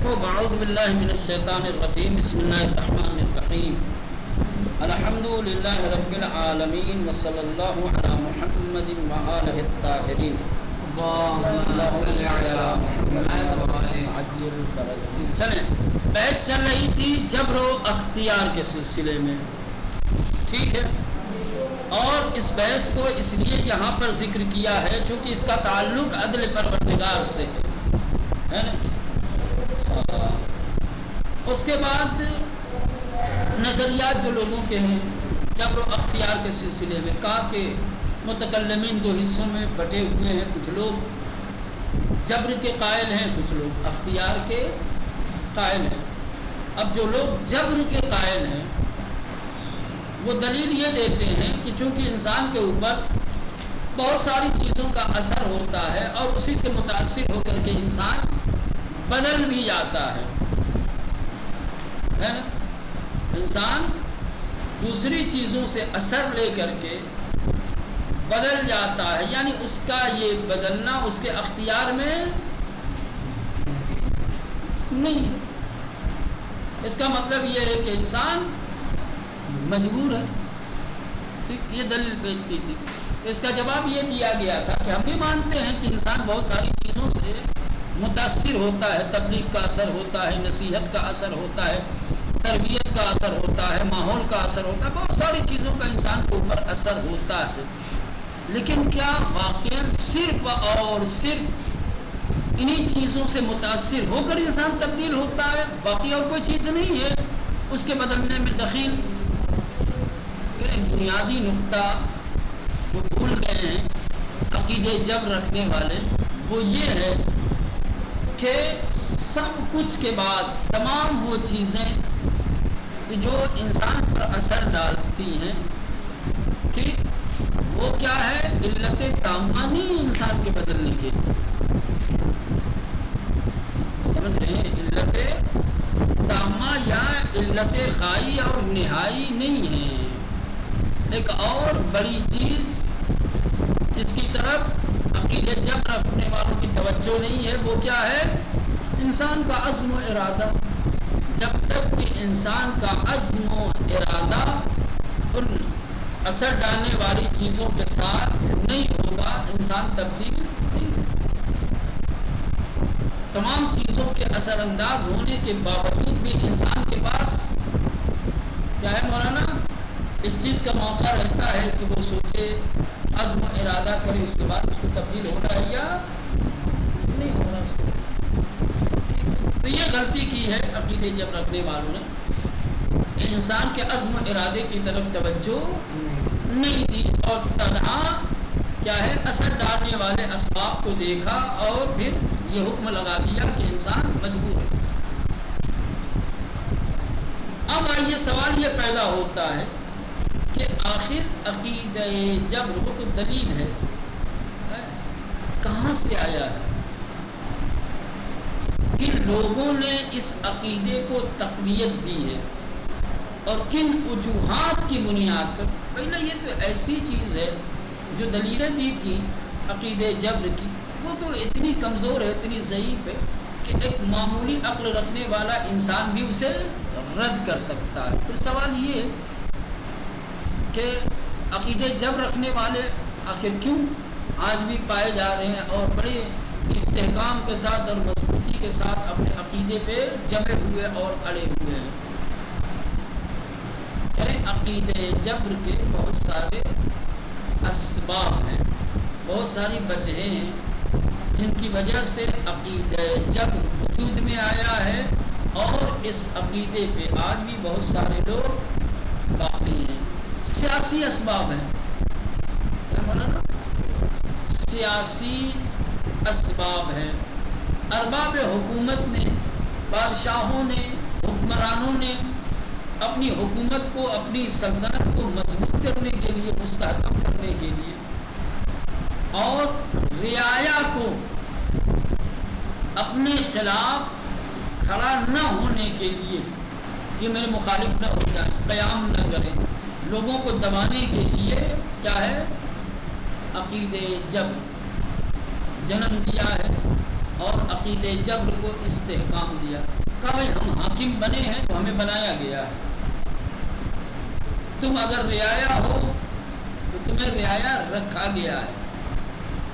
اعوذ باللہ من الشیطان الرجیم بسم اللہ الرحمن الرحیم الحمد للہ رب العالمین وصلی اللہ علی محمد وآلہ الطاہرین چلیں بحث چل رہی تھی جبر و اختیار کے سلسلے میں، ٹھیک ہے، اور اس بحث کو اس لیے یہاں پر ذکر کیا ہے چونکہ اس کا تعلق عدل پروردگار سے ہے نا۔ اس کے بعد نظریات جو لوگوں کے ہیں جبر و اختیار کے سلسلے میں، کہا کہ متکلمین دو حصوں میں بٹے ہوئے ہیں، کچھ لوگ جبر کے قائل ہیں، کچھ لوگ اختیار کے قائل ہیں۔ اب جو لوگ جبر کے قائل ہیں وہ دلیل یہ دیتے ہیں کہ چونکہ انسان کے اوپر بہت ساری چیزوں کا اثر ہوتا ہے اور اسی سے متاثر ہو کر کے انسان بدل بھی جاتا ہے نا؟ انسان دوسری چیزوں سے اثر لے کر کے بدل جاتا ہے، یعنی اس کا یہ بدلنا اس کے اختیار میں نہیں۔ اس کا مطلب یہ ہے کہ انسان مجبور ہے۔ یہ دلیل پیش کی تھی، اس کا جواب یہ دیا گیا تھا کہ ہم بھی مانتے ہیں کہ انسان بہت ساری چیزوں سے متاثر ہوتا ہے، تبلیغ کا اثر ہوتا ہے، نصیحت کا اثر ہوتا ہے، تربیت کا اثر ہوتا ہے، ماحول کا اثر ہوتا ہے، بہت ساری چیزوں کا انسان کے اوپر اثر ہوتا ہے، لیکن کیا واقعا صرف اور صرف انہی چیزوں سے متاثر ہو کر انسان تبدیل ہوتا ہے؟ باقی اور کوئی چیز نہیں ہے اس کے بدلنے میں دخیل۔ بنیادی نقطہ وہ بھول گئے ہیں عقیدے جبر رکھنے والے، وہ یہ ہے کہ سب کچھ کے بعد تمام وہ چیزیں جو انسان پر اثر ڈالتی ہیں، ٹھیک، وہ کیا ہے؟ علت تامہ نہیں انسان کے بدلنے کے لیے، سمجھ رہے ہیں؟ علت تامہ یا علت خائی اور نہائی نہیں ہے، ایک اور بڑی چیز جس کی طرف عقیدے جبر رکھنے والوں کی توجہ نہیں ہے، وہ کیا ہے؟ انسان کا عزم و ارادہ۔ جب تک کہ انسان کا عزم و ارادہ ان اثر ڈالنے والی چیزوں کے ساتھ نہیں ہوگا، انسان تبدیل نہیں ہوگا۔ تمام چیزوں کے اثر انداز ہونے کے باوجود بھی انسان کے پاس کیا ہے مولانا؟ اس چیز کا موقع رہتا ہے کہ وہ سوچے، عزم و ارادہ کرے، اس کے بعد اس کو تبدیل ہونا ہے یا نہیں ہونا اس کو۔ تو یہ غلطی کی ہے عقیدے جب رکھنے والوں نے کہ انسان کے عزم و ارادے کی طرف توجہ نہیں دی اور تنہا کیا ہے اثر ڈالنے والے اسباب کو دیکھا اور پھر یہ حکم لگا دیا کہ انسان مجبور ہے۔ اب آئیے سوال یہ پیدا ہوتا ہے کہ آخر عقیدہ جبر وہ تو دلیل ہے، کہاں سے آیا ہے؟ کن لوگوں نے اس عقیدے کو تقویت دی ہے اور کن وجوہات کی بنیاد پر؟ پہلے یہ تو ایسی چیز ہے جو دلیلیں دی تھی عقیدے جبر کی، وہ تو اتنی کمزور ہے، اتنی ضعیف ہے کہ ایک معمولی عقل رکھنے والا انسان بھی اسے رد کر سکتا ہے۔ پھر سوال یہ ہے کہ عقیدے جبر رکھنے والے آخر کیوں آج بھی پائے جا رہے ہیں اور بڑے استحکام کے ساتھ اور مضبوطی کے ساتھ اپنے عقیدے پہ جمے ہوئے اور اڑے ہوئے ہیں؟ عقیدے جبر کے بہت سارے اسباب ہیں، بہت ساری وجہیں ہیں جن کی وجہ سے عقیدہ جبر وجود میں آیا ہے اور اس عقیدے پہ آج بھی بہت سارے لوگ باقی ہیں۔ سیاسی اسباب ہیں، سیاسی اسباب ہیں۔ ارباب حکومت نے، بادشاہوں نے، حکمرانوں نے اپنی حکومت کو، اپنی سلطنت کو مضبوط کرنے کے لیے، مستحکم کرنے کے لیے اور رعایا کو اپنے خلاف کھڑا نہ ہونے کے لیے کہ میرے مخالف نہ ہو جائے، قیام نہ کریں، لوگوں کو دبانے کے لیے کیا ہے؟ عقیدے جبر جنم دیا ہے اور عقیدہ جبر کو استحکام دیا. کہا بھائی ہم حاکم بنے ہیں تو ہمیں بنایا گیا ہے. تم اگر رعایا ہو تو تمہیں رعایا رکھا گیا ہے.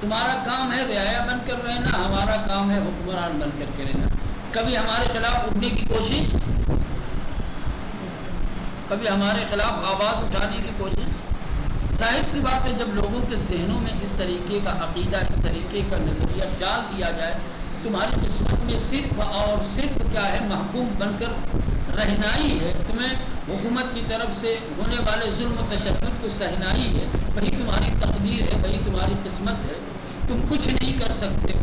تمہارا کام ہے رعایا بن کر رہنا, ہمارا کام ہے حکمران بن کر کے رہنا. کبھی ہمارے خلاف اٹھنے کی کوشش, کبھی ہمارے خلاف آواز اٹھانے کی کوشش. ظاہر سی بات ہے جب لوگوں کے ذہنوں میں اس طریقے کا عقیدہ, اس طریقے کا نظریہ ڈال دیا جائے, تمہاری قسمت میں صرف اور صرف کیا ہے, محکوم بن کر رہنائی ہے. تمہیں حکومت کی طرف سے ہونے والے ظلم و تشدد کو سہنائی ہے. وہی تمہاری تقدیر ہے, وہی تمہاری قسمت ہے. تم کچھ نہیں کر سکتے.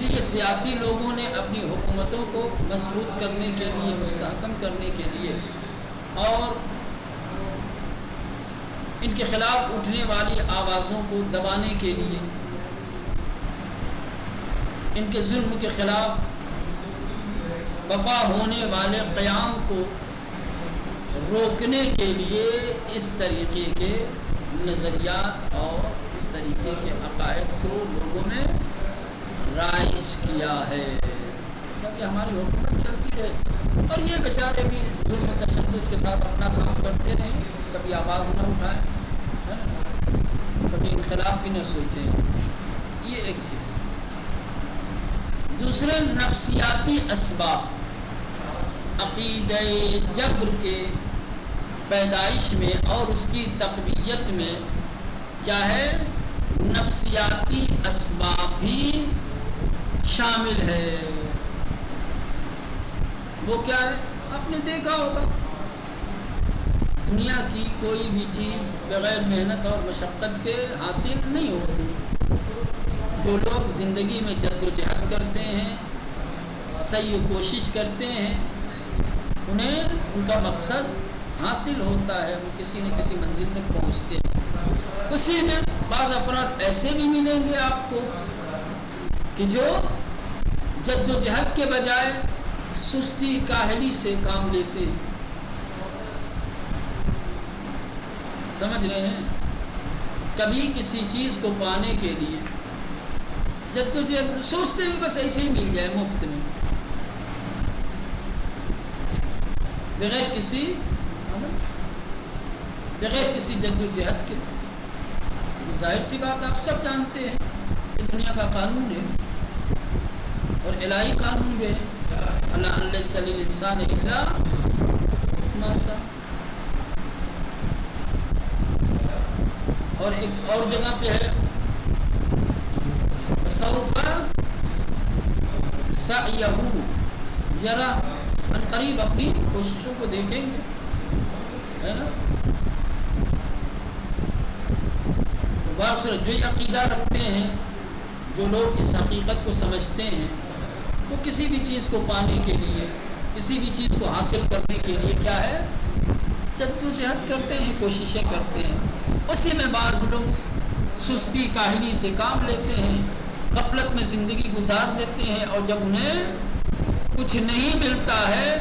یہ سیاسی لوگوں نے اپنی حکومتوں کو مضبوط کرنے کے لیے, مستحکم کرنے کے لیے, اور ان کے خلاف اٹھنے والی آوازوں کو دبانے کے لیے, ان کے ظلم کے خلاف بپا ہونے والے قیام کو روکنے کے لیے اس طریقے کے نظریات اور اس طریقے کے عقائد کو لوگوں میں رائج کیا ہے تاکہ ہماری حکومت چلتی رہے اور یہ بیچارے بھی ظلم و تشدد کے ساتھ اپنا کام کرتے رہیں, کبھی آواز نہ اٹھائیں, کبھی انقلاب بھی نہ سوچیں. یہ ایک چیز. دوسرے نفسیاتی اسباب عقیدہ جبر کے پیدائش میں اور اس کی تقویت میں کیا ہے, نفسیاتی اسباب بھی شامل ہے. وہ کیا ہے, آپ نے دیکھا ہوگا دنیا کی کوئی بھی چیز بغیر محنت اور مشقت کے حاصل نہیں ہوتی. جو لوگ زندگی میں جد و جہد کرتے ہیں, سعی و کوشش کرتے ہیں, انہیں ان کا مقصد حاصل ہوتا ہے, وہ کسی نہ کسی منزل تک پہنچتے ہیں. اسی میں بعض افراد ایسے بھی ملیں گے آپ کو کہ جو جد و جہد کے بجائے سستی کاہلی سے کام لیتے ہیں. سمجھ رہے ہیں, کبھی کسی چیز کو پانے کے لیے جد و جہد سوچتے ہیں بس ایسے ہی مل جائے مفت میں, بغیر کسی جد و جہد کے. ظاہر سی بات آپ سب جانتے ہیں کہ دنیا کا قانون ہے اور الہی قانون بھی ہے, اللہ لیس للانسان الا ما سعى. اور ایک اور جگہ پہ ہے سوف سعیہ, ذرا قریب اپنی کوششوں کو دیکھیں گے, ہے نا. جو یہ عقیدہ رکھتے ہیں, جو لوگ اس حقیقت کو سمجھتے ہیں, وہ کسی بھی چیز کو پانے کے لیے, کسی بھی چیز کو حاصل کرنے کے لیے کیا ہے, جد و جہد کرتے ہیں, کوششیں کرتے ہیں. اسی میں بعض لوگ سستی کاہلی سے کام لیتے ہیں, غفلت میں زندگی گزار دیتے ہیں, اور جب انہیں کچھ نہیں ملتا ہے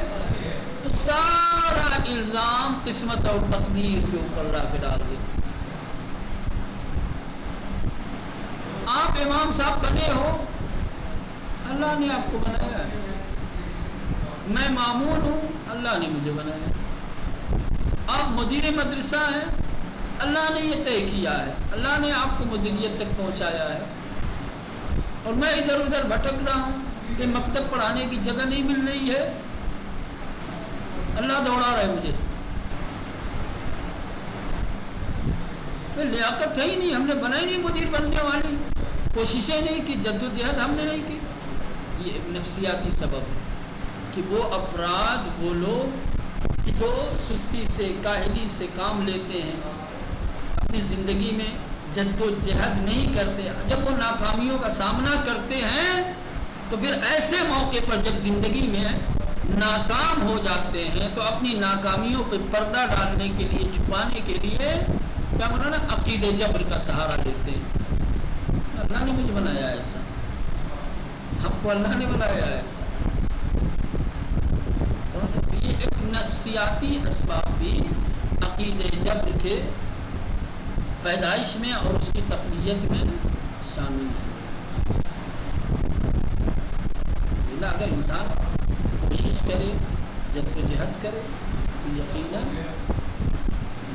تو سارا الزام قسمت اور تقدیر کے اوپر لا کے ڈال دیتے ہیں. آپ امام صاحب بنے ہو, اللہ نے آپ کو بنایا ہے. میں مامون ہوں, اللہ نے مجھے بنایا. آپ مدیر مدرسہ ہیں, اللہ نے یہ طے کیا ہے, اللہ نے آپ کو مدیریت تک پہنچایا ہے. اور میں ادھر ادھر بھٹک رہا ہوں کہ مکتب پڑھانے کی جگہ نہیں مل رہی ہے, اللہ دوڑا رہا ہے مجھے. لیاقت ہے ہی نہیں, ہم نے بنائی نہیں مدیر بننے والی, کوششیں نہیں کی, جد و جہد ہم نے نہیں کی. یہ ایک نفسیاتی سبب ہے کہ وہ افراد, وہ لوگ جو سستی سے کاہلی سے کام لیتے ہیں, اپنی زندگی میں جد و جہد نہیں کرتے, جب وہ ناکامیوں کا سامنا کرتے ہیں تو پھر ایسے موقع پر جب زندگی میں ناکام ہو جاتے ہیں تو اپنی ناکامیوں پہ پردہ ڈالنے کے لیے, چھپانے کے لیے کیا بنا نا, عقیدہ جبر کا سہارا لیتے ہیں. اللہ نے مجھے بنایا ایسا, آپ کو اللہ نے بنایا ایسا. یہ ایک نفسیاتی اسباب بھی عقیدہ جبر کے پیدائش میں اور اس کی تقویت میں شامل ہے. اگر انسان کوشش کرے، جدوجہد کرے، یقیناً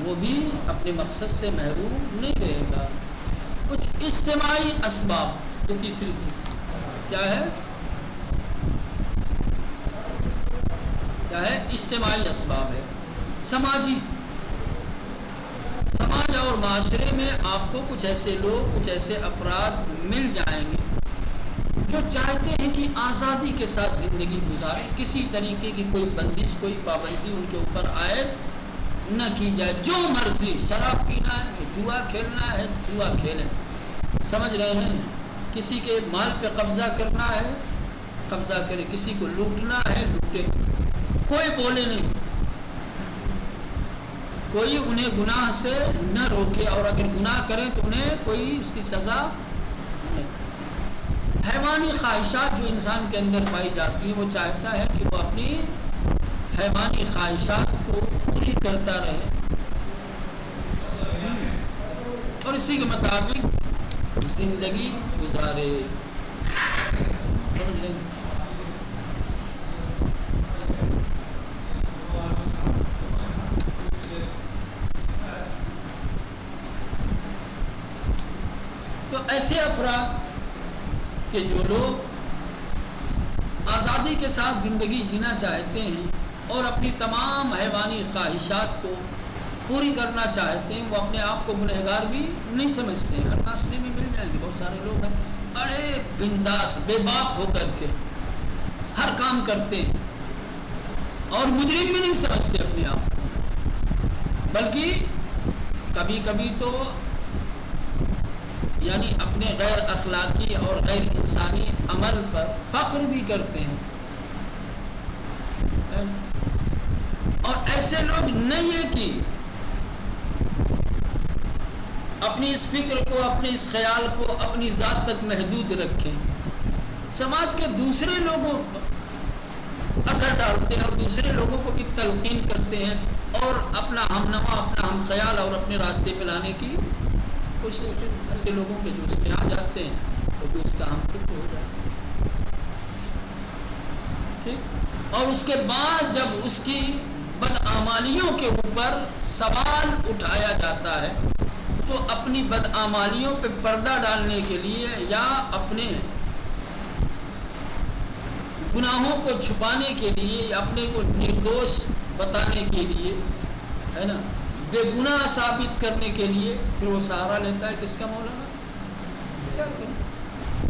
وہ بھی اپنے مقصد سے محروم نہیں رہے گا. کچھ اجتماعی اسباب، یہ تیسری چیز کیا ہے؟ اجتماعی اسباب ہے. سماج اور معاشرے میں آپ کو کچھ ایسے لوگ، کچھ ایسے افراد مل جائیں گے جو چاہتے ہیں کہ آزادی کے ساتھ زندگی گزاریں، کسی طریقے کی کوئی بندش، کوئی پابندی ان کے اوپر عائد نہ کی جائے. جو مرضی، شراب پینا ہے، جوا کھیلنا ہے، جوا کھیلیں. سمجھ رہے ہیں؟ کسی کے مال پہ قبضہ کرنا ہے، قبضہ کرے. کسی کو لوٹنا ہے، لوٹے. کوئی بولے نہیں، کوئی انہیں گناہ سے نہ روکے، اور اگر گناہ کریں تو انہیں کوئی اس کی سزا نہیں. حیوانی خواہشات جو انسان کے اندر پائی جاتی ہیں، وہ چاہتا ہے کہ وہ اپنی حیوانی خواہشات کو پوری کرتا رہے اور اسی کے مطابق زندگی گزارے. سمجھ رہے ہیں؟ تو ایسے افراد کہ جو لوگ آزادی کے ساتھ زندگی جینا چاہتے ہیں اور اپنی تمام حیوانی خواہشات کو پوری کرنا چاہتے ہیں، وہ اپنے آپ کو گنہگار بھی نہیں سمجھتے ہیں. ہر ناشتے میں مل جائیں گے بہت سارے لوگ ہیں بڑے بنداس، بے باک ہو کر کے ہر کام کرتے ہیں اور مجرم بھی نہیں سمجھتے اپنے آپ کو، بلکہ کبھی کبھی تو یعنی اپنے غیر اخلاقی اور غیر انسانی عمل پر فخر بھی کرتے ہیں. اور ایسے لوگ نہیں ہے کہ اپنی اس فکر کو، اپنے اس خیال کو اپنی ذات تک محدود رکھیں. سماج کے دوسرے لوگوں پر اثر ڈالتے ہیں اور دوسرے لوگوں کو بھی تلقین کرتے ہیں اور اپنا ہمنوا، اپنا ہم خیال اور اپنے راستے پہ لانے کی کوشش کرتے ہیں. ایسے لوگوں کے جو اس میں آ جاتے ہیں تو بھی اس کا ہم فکر ہو جاتا ہے. ٹھیک. اور اس کے بعد جب اس کی بدعمالیوں کے اوپر سوال اٹھایا جاتا ہے تو اپنی بدعمالیوں پہ پردہ ڈالنے کے لیے یا اپنے گناہوں کو چھپانے کے لیے یا اپنے کو نردوش بتانے کے لیے، ہے نا، بے گناہ ثابت کرنے کے لیے پھر وہ سہارا لیتا ہے کس کا؟ مولانا. کیا کریں؟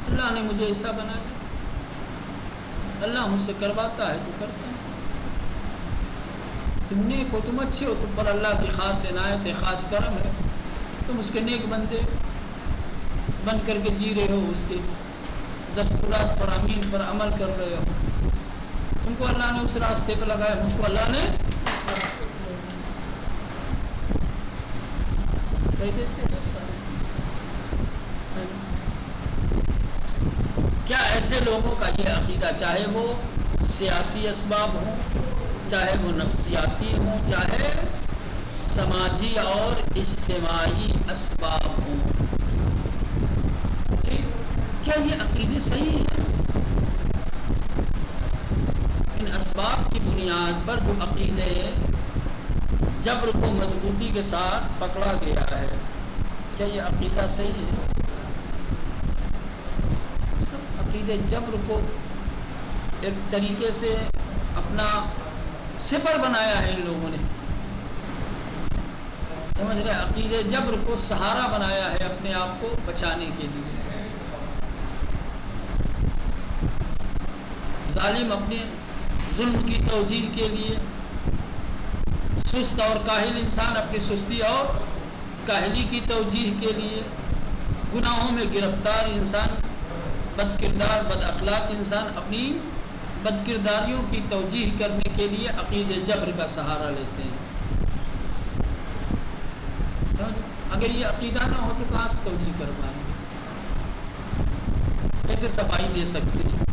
اللہ نے مجھے ایسا بنایا، اللہ مجھ سے کرواتا ہے تو کرتا ہے. تم نیک ہو، تم اچھے ہو، تم پر اللہ کی خاص عنایت ہے، خاص کرم ہے، تم اس کے نیک بندے بن کر کے جی رہے ہو، اس کے دستورات فرامین پر عمل کر رہے ہو. تم کو اللہ نے اس راستے پہ لگایا، مجھ کو اللہ نے کہہ دیتے ہیں سارے. کیا ایسے لوگوں کا یہ عقیدہ، چاہے وہ سیاسی اسباب ہوں، چاہے وہ نفسیاتی ہوں، چاہے سماجی اور اجتماعی اسباب ہوں، کیا یہ عقیدے صحیح ہے؟ ان اسباب کی بنیاد پر جو عقیدے جبر کو مضبوطی کے ساتھ پکڑا گیا ہے، کیا یہ عقیدہ صحیح ہے؟ سب عقیدے جبر کو ایک طریقے سے اپنا صفر بنایا ہے ان لوگوں نے. سمجھ رہے؟ عقیدے جبر کو سہارا بنایا ہے اپنے آپ کو بچانے کے لیے. ظالم اپنے ظلم کی توجیہ کے لیے، سست اور کاہل انسان اپنی سستی اور کاہلی کی توجیہ کے لیے، گناہوں میں گرفتار انسان، بد کردار بد اخلاق انسان اپنی بد کرداریوں کی توجیہ کرنے کے لیے عقید جبر کا سہارا لیتے ہیں. اگر یہ عقیدہ نہ ہو تو کہاں سے توجیہ کر پائیں گے؟ کیسے صفائی دے سکتے ہیں؟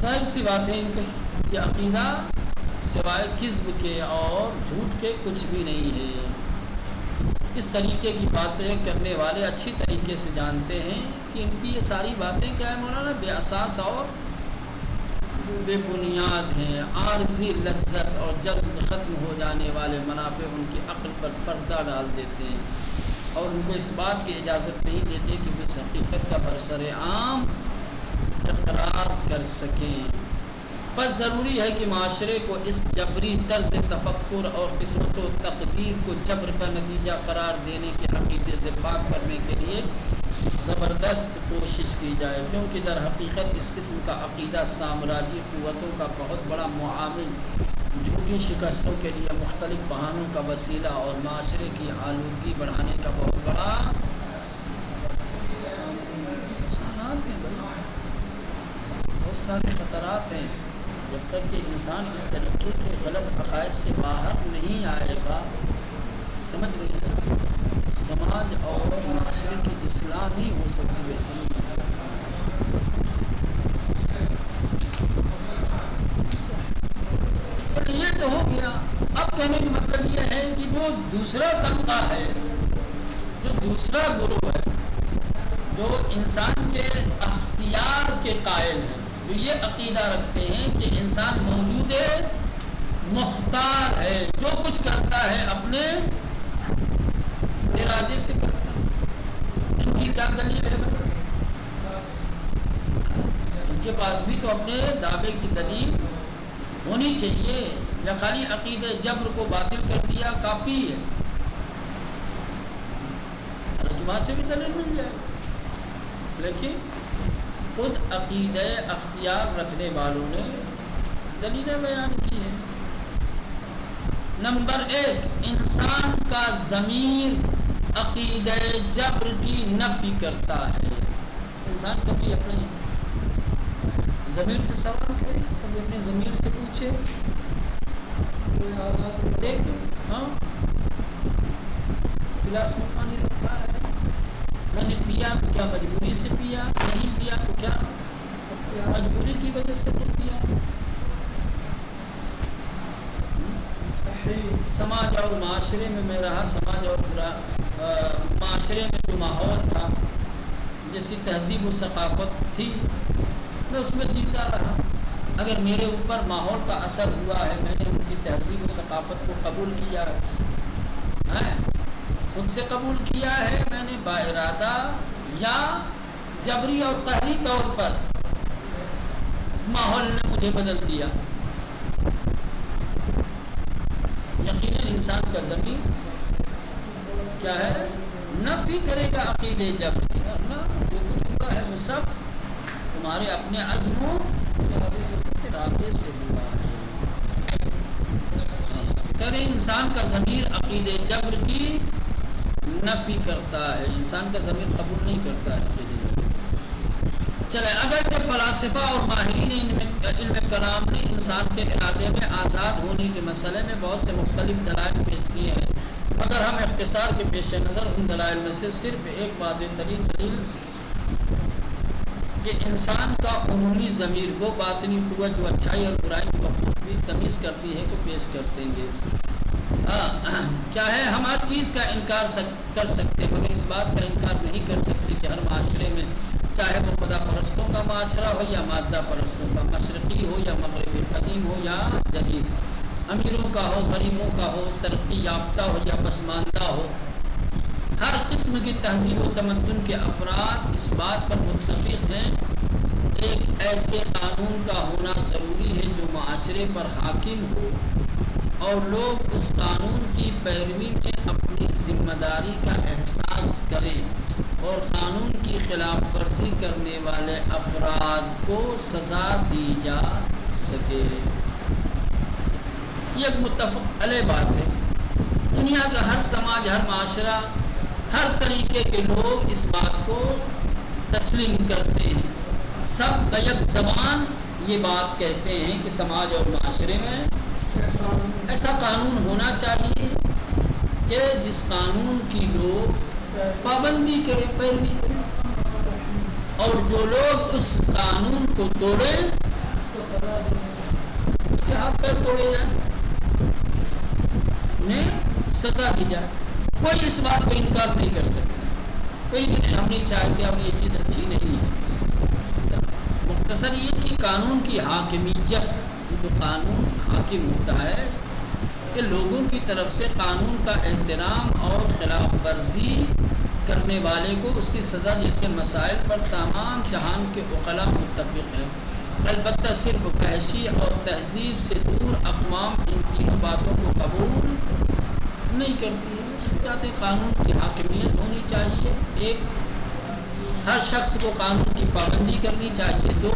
ظاہر سی بات ہے ان کا یہ عقیدہ سوائے کذب کے اور جھوٹ کے کچھ بھی نہیں ہے۔ اس طریقے کی باتیں کرنے والے اچھی طریقے سے جانتے ہیں کہ ان کی یہ ساری باتیں کیا ہے مولانا، بے اساس اور بے بنیاد ہیں، عارضی لذت اور جلد ختم ہو جانے والے منافع ان کی عقل پر پردہ ڈال دیتے ہیں اور ان کو اس بات کی اجازت نہیں دیتے کہ وہ اس حقیقت کا برسر عام اقرار کر سکیں۔ بس ضروری ہے کہ معاشرے کو اس جبری طرز تفکر اور قسمت و تقدیر کو جبر کا نتیجہ قرار دینے کے عقیدے سے پاک کرنے کے لیے زبردست کوشش کی جائے، کیونکہ در حقیقت اس قسم کا عقیدہ سامراجی قوتوں کا بہت بڑا معاون، جھوٹی شکستوں کے لیے مختلف بہانوں کا وسیلہ اور معاشرے کی آلودگی بڑھانے کا بہت بڑا نقصانات ہیں۔ بہت سارے خطرات ہیں۔ جب تک کہ انسان اس طریقے کے غلط عقائد سے باہر نہیں آئے گا، سمجھ رہے ہیں، سماج اور معاشرے کی اصلاح نہیں ہو سکتی ہے۔ یہ تو ہو گیا۔ اب کہنے کا مطلب یہ ہے کہ جو دوسرا طبقہ ہے، جو دوسرا گروہ ہے، جو انسان کے اختیار کے قائل ہیں، جو یہ عقیدہ رکھتے ہیں کہ انسان موجود مختار ہے، جو کچھ کرتا ہے اپنے ارادے سے کرتا ہے، ان کی کیا دلیل ہے؟ ان کے پاس بھی تو اپنے دعوے کی دلیل ہونی چاہیے، یا خالی عقیدہ جبر کو باطل کر دیا کافی ہے؟ رجوع سے بھی دلیل مل جائے، لیکن خود عقیدہ اختیار رکھنے والوں نے دلیلیں بیان کی ہیں۔ نمبر 1، انسان کا ضمیر عقیدہ جبر کی نفی کرتا ہے۔ انسان کبھی اپنے ضمیر سے سوال کرے، کبھی اپنے ضمیر سے پوچھے، دیکھ ہاں گلاس میں پانی رکھا ہے، میں نے پیا تو کیا مجبوری سے پیا، نہیں پیا تو کیا مجبوری کی وجہ سے نہیں پیا۔ سماج اور معاشرے میں رہا، سماج اور معاشرے میں جو ماحول تھا، جیسی تہذیب و ثقافت تھی، میں اس میں جیتا رہا۔ اگر میرے اوپر ماحول کا اثر ہوا ہے، میں نے ان کی تہذیب و ثقافت کو قبول کیا ہے، خود سے قبول کیا ہے، میں نے با ارادہ یا جبری اور قہری طور پر ماحول نے مجھے بدل دیا، یقیناً انسان کا ضمیر کیا ہے، نفی کرے گا عقیدے جبر کی۔ جو کچھ ہوا ہے وہ سب تمہارے اپنے عزم و ارادے سے ہوا ہے۔ کرے انسان کا ضمیر عقیدے جبر کی نفی کرتا ہے، انسان کا ضمیر قبول نہیں کرتا ہے۔ چلے، اگرچہ فلاسفہ اور ماہرین علم کلام نے انسان کے ارادے میں آزاد ہونے کے مسئلے میں بہت سے مختلف دلائل پیش کیے ہیں، مگر ہم اختصار کے پیش نظر ان دلائل میں سے صرف ایک واضح ترین دلیل کہ انسان کا عمومی ضمیر وہ باطنی قوت جو اچھائی اور برائی کو بھی تمیز کرتی ہے کو پیش کر دیں گے۔ کیا ہے، ہم ہر چیز کا انکار کر سکتے مگر اس بات کا انکار نہیں کر سکتے کہ ہر معاشرے میں، چاہے وہ خدا پرستوں کا معاشرہ ہو یا مادہ پرستوں کا، مشرقی ہو یا مغربی، قدیم ہو یا جدید، امیروں کا ہو، غریبوں کا ہو، ترقی یافتہ ہو یا پسماندہ ہو، ہر قسم کی تہذیب و تمدن کے افراد اس بات پر متفق ہیں ایک ایسے قانون کا ہونا ضروری ہے جو معاشرے پر حاکم ہو اور لوگ اس قانون کی پیروی میں اپنی ذمہ داری کا احساس کریں اور قانون کی خلاف ورزی کرنے والے افراد کو سزا دی جا سکے۔ یہ ایک متفق علیہ بات ہے۔ دنیا کا ہر سماج، ہر معاشرہ، ہر طریقے کے لوگ اس بات کو تسلیم کرتے ہیں، سب بیک زبان یہ بات کہتے ہیں کہ سماج اور معاشرے میں ایسا قانون ہونا چاہیے کہ جس قانون کی لوگ پابندی کریں، پیروی کریں، اور جو لوگ اس قانون کو توڑیں اس کے ہاتھ پیر توڑے جائیں۔ انہیں سزا دی جائے. کوئی اس بات کو انکار نہیں کر سکتا. کوئی ہم نہیں چاہتے اب یہ چیز اچھی نہیں ہے. مختصر یہ کہ قانون کی حاکمیت، جو قانون حاکم ہوتا ہے کہ لوگوں کی طرف سے قانون کا احترام اور خلاف ورزی کرنے والے کو اس کی سزا جیسے مسائل پر تمام جہان کے عقلاء متفق ہیں. البتہ صرف وحشی اور تہذیب سے دور اقوام ان تینوں باتوں کو قبول نہیں کرتی ہے. چاہتے قانون کی حاکمیت ہونی چاہیے. ایک، ہر شخص کو قانون کی پابندی کرنی چاہیے. دو،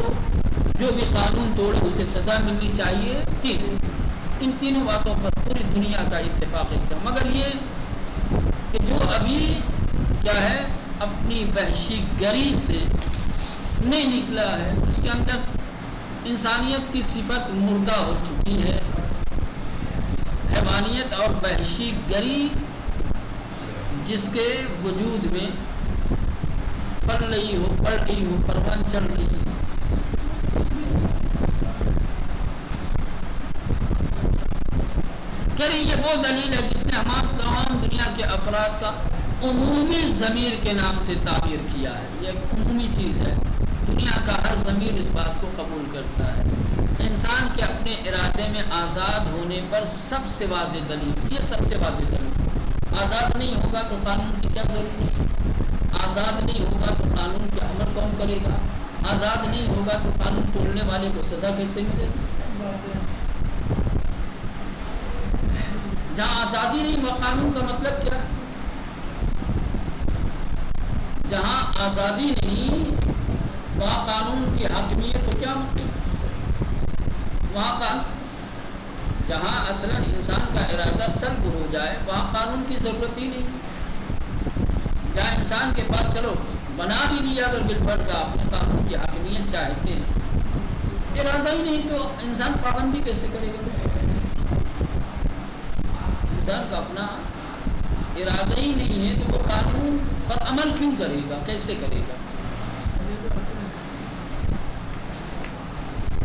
جو بھی قانون توڑے اسے سزا ملنی چاہیے. تین، ان تینوں باتوں پر پوری دنیا کا اتفاق ہے. مگر یہ کہ جو ابھی کیا ہے اپنی وحشی گری سے نہیں نکلا ہے، اس کے اندر انسانیت کی صفت مردہ ہو چکی ہے. حیوانیت اور وحشی گری جس کے وجود میں پل رہی ہو، پروان چل رہی ہے. یہ وہ دلیل ہے جس نے تمام دنیا کے افراد کا عمومی ضمیر کے نام سے تعبیر کیا ہے. یہ ایک عمومی چیز ہے. دنیا کا ہر ضمیر اس بات کو قبول کرتا ہے. انسان کے اپنے ارادے میں آزاد ہونے پر سب سے واضح دلیل، یہ سب سے واضح دلیل. آزاد نہیں ہوگا تو قانون کی کیا ضرورت ہے؟ آزاد نہیں ہوگا تو قانون کے عمل کون کرے گا؟ آزاد نہیں ہوگا تو قانون توڑنے والے کو سزا کیسے ملے گی؟ جہاں آزادی نہیں وہ قانون کا مطلب کیا ہے؟ جہاں آزادی نہیں وہاں قانون کی حاکمیت تو کیا مطلب؟ وہاں جہاں اصلاً انسان کا ارادہ سلب ہو جائے وہاں قانون کی ضرورت ہی نہیں. جہاں انسان کے پاس چلو بنا بھی لیا اگر بالفرض آپ نے قانون کی حاکمیت چاہتے ہیں، ارادہ ہی نہیں تو انسان پابندی کیسے کرے گا؟ انسان کا اپنا ارادہ ہی نہیں ہے تو وہ قانون پر عمل کیوں کرے گا؟ کیسے کرے گا؟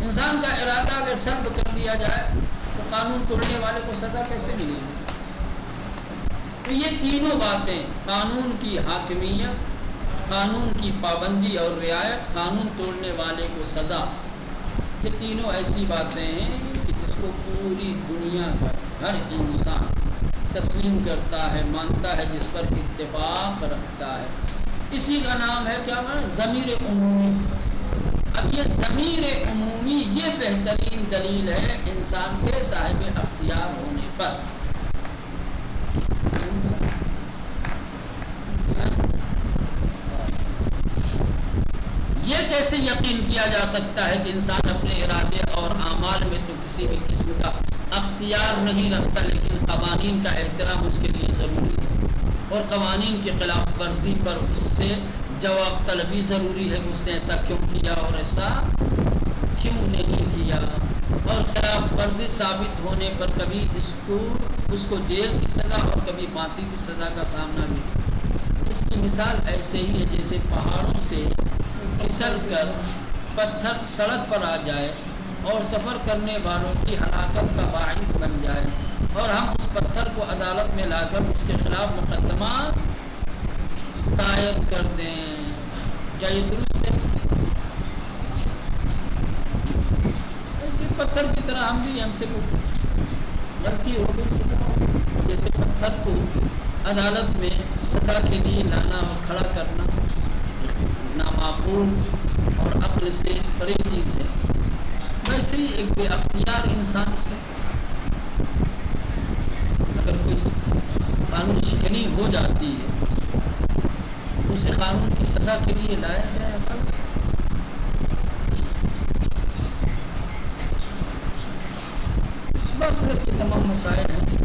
انسان کا ارادہ اگر سلب کر دیا جائے تو قانون توڑنے والے کو سزا کیسے ملے گی؟ تو یہ تینوں باتیں، قانون کی حاکمیت، قانون کی پابندی اور رعایت، قانون توڑنے والے کو سزا، یہ تینوں ایسی باتیں ہیں کہ جس کو پوری دنیا کا ہر انسان تسلیم کرتا ہے، مانتا ہے، جس پر اتفاق رکھتا ہے. اسی کا نام ہے کیا؟ ضمیر عمومی. اب یہ ضمیر عمومی یہ بہترین دلیل ہے انسان کے صاحب اختیار ہونے پر. یہ کیسے یقین کیا جا سکتا ہے کہ انسان اپنے ارادے اور اعمال میں تو کسی بھی قسم کا اختیار نہیں رکھتا، لیکن قوانین کا احترام اس کے لیے ضروری ہے اور قوانین کی خلاف ورزی پر اس سے جواب طلبی ضروری ہے کہ اس نے ایسا کیوں کیا اور ایسا کیوں نہیں کیا. اور خلاف ورزی ثابت ہونے پر کبھی اس کو جیل کی سزا اور کبھی پھانسی کی سزا کا سامنا بھی. اس کی مثال ایسے ہی ہے جیسے پہاڑوں سے پھسل کر پتھر سڑک پر آ جائے اور سفر کرنے والوں کی ہلاکت کا باعث بن جائے اور ہم اس پتھر کو عدالت میں لا کر اس کے خلاف مقدمہ دائر کر دیں. کیا یہ درست ہے؟ اسی پتھر کی طرح ہم بھی، ہم سے غلطی ہو گئی سزا. جیسے پتھر کو عدالت میں سزا کے لیے لانا اور کھڑا کرنا نامعقول اور عقل سے پرے چیز ہے، ویسے ہی ایک بے اختیار انسان سے اگر کوئی قانون شکنی ہو جاتی ہے تو اسے قانون کی سزا کے لیے لایا جائے گا. بخرت کے تمام مسائل ہیں.